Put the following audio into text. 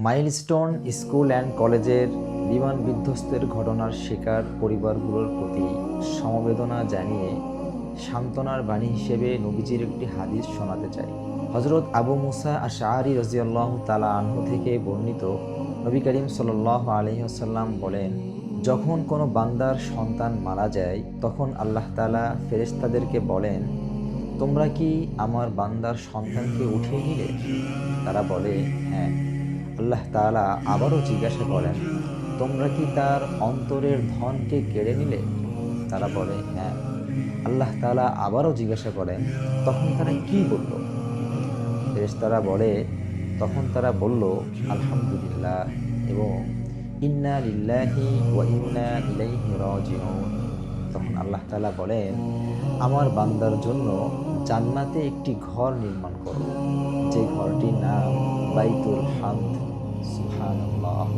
Milestone school and কলেজের বিমান বিধ্বস্তের ঘটনার শিকার পরিবারগুলোর প্রতি সমবেদনা জানিয়ে সান্ত্বনার বাণী হিসেবে নবীজির একটি হাদিস শোনাতে চাই। হযরত আবু মুসা আশআরী রাদিয়াল্লাহু তাআলা আনহু থেকে বর্ণিত, নবী করিম সাল্লাল্লাহু আলাইহি ওয়াসাল্লাম বলেন, যখন কোনো বান্দার সন্তান মারা যায় তখন আল্লাহ তাআলা ফেরেশতাদেরকে বলেন, তোমরা কি আমার বান্দার সন্তানকে উঠিয়ে নিলে? তারা বলে, হ্যাঁ। আল্লাহ তাআলা আবারও জিজ্ঞাসা করেন, তোমরা কি তার অন্তরের ধনকে কেড়ে নিলে? তারা বলে, হ্যাঁ। আল্লাহ তাআলা আবারও জিজ্ঞাসা করেন, তখন তারা কি বলল? তখন তারা বলল, আলহামদুলিল্লাহ এবং ইন্না লিল্লাহি ওয়া ইন্না ইলাইহি রাজিউন। তখন আল্লাহ তাআলা বলেন, আমার বান্দার জন্য জান্নাতে একটি ঘর নির্মাণ করো, যে ঘরটির নাম বাইতুল হামদ। সুবহানাল্লাহ।